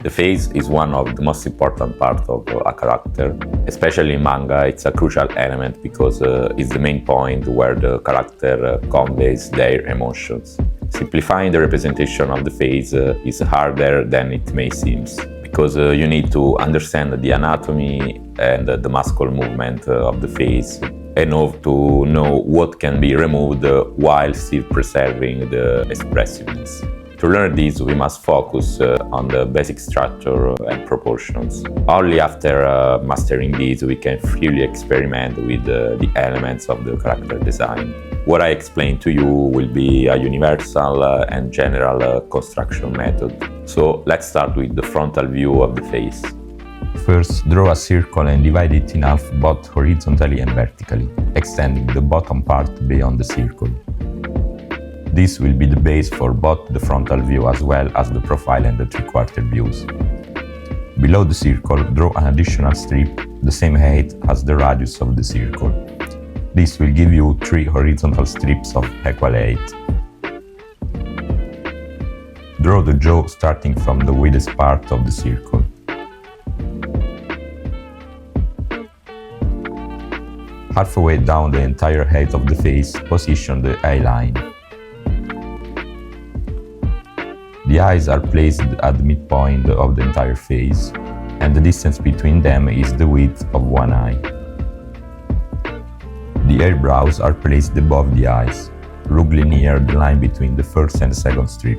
The face is one of the most important parts of a character. Especially in manga, it's a crucial element because it's the main point where the character conveys their emotions. Simplifying the representation of the face is harder than it may seem, because you need to understand the anatomy and the muscle movement of the face, enough to know what can be removed while still preserving the expressiveness. To learn this, we must focus on the basic structure and proportions. Only after mastering these, we can freely experiment with the elements of the character design. What I explain to you will be a universal and general construction method. So let's start with the frontal view of the face. First, draw a circle and divide it in half both horizontally and vertically, extending the bottom part beyond the circle. This will be the base for both the frontal view as well as the profile and the three-quarter views. Below the circle, draw an additional strip the same height as the radius of the circle. This will give you 3 horizontal strips of equal height. Draw the jaw starting from the widest part of the circle. Halfway down the entire height of the face, position the eye line. The eyes are placed at the midpoint of the entire face, and the distance between them is the width of one eye. The eyebrows are placed above the eyes, roughly near the line between the first and second strip.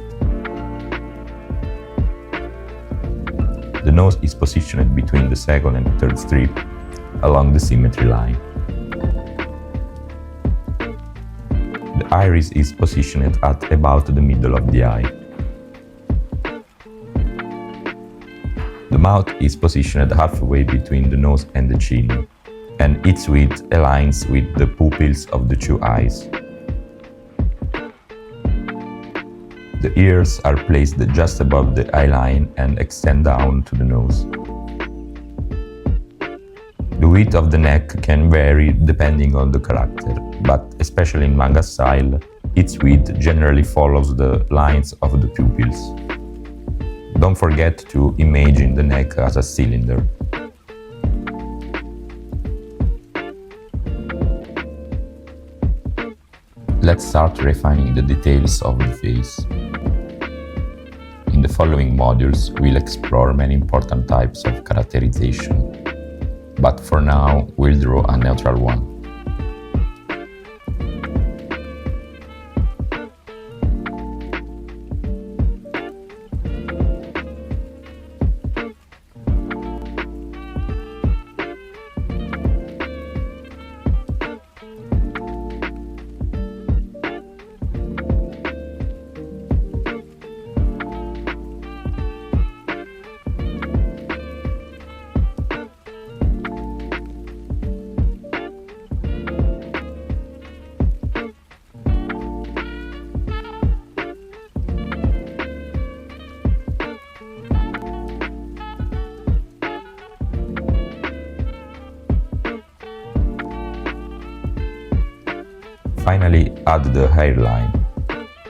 The nose is positioned between the second and third strip, along the symmetry line. The iris is positioned at about the middle of the eye. The mouth is positioned halfway between the nose and the chin, and its width aligns with the pupils of the 2 eyes. The ears are placed just above the eye line and extend down to the nose. The width of the neck can vary depending on the character, but especially in manga style, its width generally follows the lines of the pupils. Don't forget to imagine the neck as a cylinder. Let's start refining the details of the face. In the following modules, we'll explore many important types of characterization, but for now, we'll draw a neutral one. Finally, add the hairline.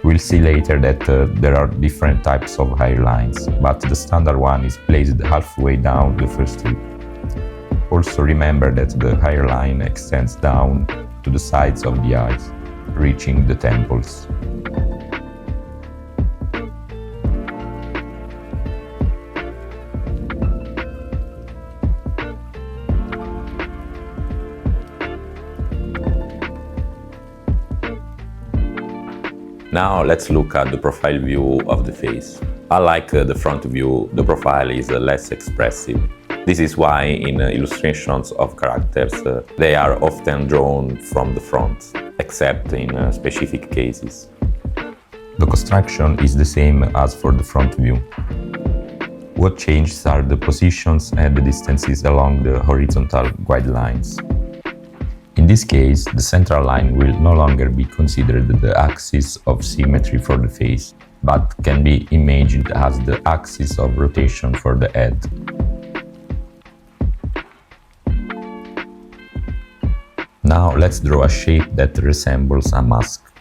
We'll see later that there are different types of hairlines, but the standard one is placed halfway down the first strip. Also remember that the hairline extends down to the sides of the eyes, reaching the temples. Now let's look at the profile view of the face. Unlike the front view, the profile is less expressive. This is why in illustrations of characters, they are often drawn from the front, except in specific cases. The construction is the same as for the front view. What changes are the positions and the distances along the horizontal guidelines. In this case, the central line will no longer be considered the axis of symmetry for the face, but can be imagined as the axis of rotation for the head. Now let's draw a shape that resembles a mask.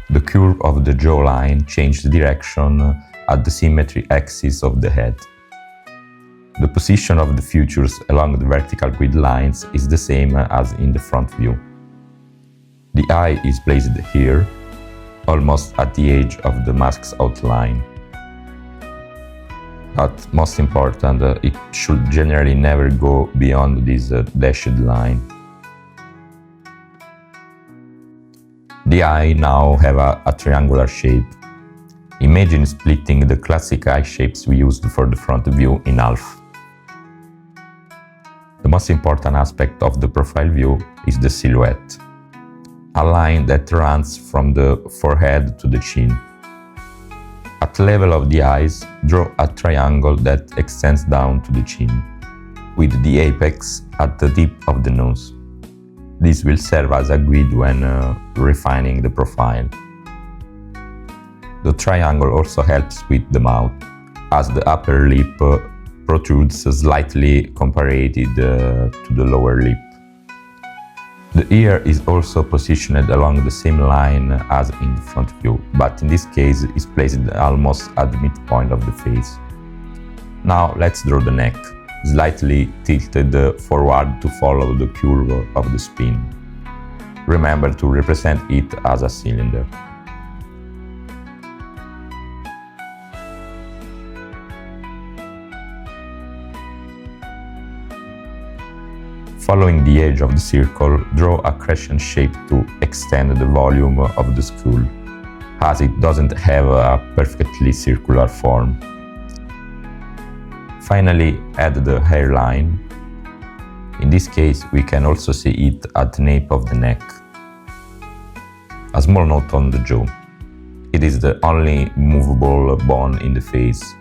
The curve of the jawline changes direction at the symmetry axis of the head. The position of the features along the vertical grid lines is the same as in the front view. The eye is placed here, almost at the edge of the mask's outline. But most important, it should generally never go beyond this dashed line. The eye now have a triangular shape. Imagine splitting the classic eye shapes we used for the front view in half. The most important aspect of the profile view is the silhouette, a line that runs from the forehead to the chin. At the level of the eyes, draw a triangle that extends down to the chin, with the apex at the tip of the nose. This will serve as a grid when refining the profile. The triangle also helps with the mouth, as the upper lip protrudes slightly compared to the lower lip. The ear is also positioned along the same line as in the front view, but in this case is placed almost at the midpoint of the face. Now let's draw the neck, slightly tilted forward to follow the curve of the spine. Remember to represent it as a cylinder. Following the edge of the circle, draw a crescent shape to extend the volume of the skull, as it doesn't have a perfectly circular form. Finally, add the hairline. In this case, we can also see it at the nape of the neck. A small note on the jaw. It is the only movable bone in the face.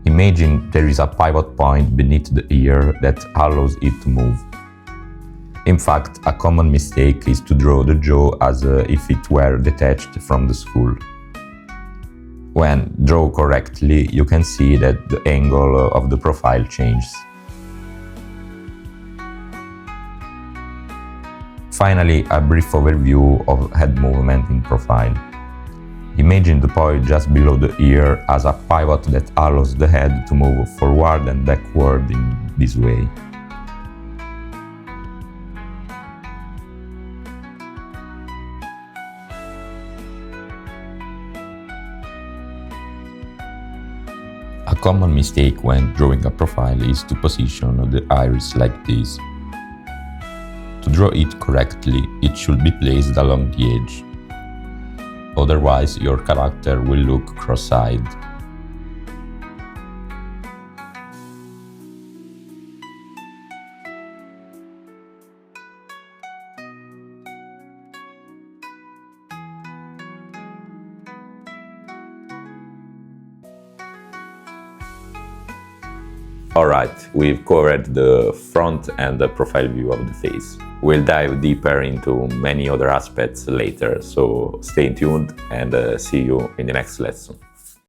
Imagine there is a pivot point beneath the ear that allows it to move. In fact, a common mistake is to draw the jaw as if it were detached from the skull. When drawn correctly, you can see that the angle of the profile changes. Finally, a brief overview of head movement in profile. Imagine the point just below the ear as a pivot that allows the head to move forward and backward in this way. A common mistake when drawing a profile is to position the iris like this. To draw it correctly, it should be placed along the edge. Otherwise, your character will look cross-eyed. Alright, we've covered the front and the profile view of the face. We'll dive deeper into many other aspects later, so stay tuned and see you in the next lesson.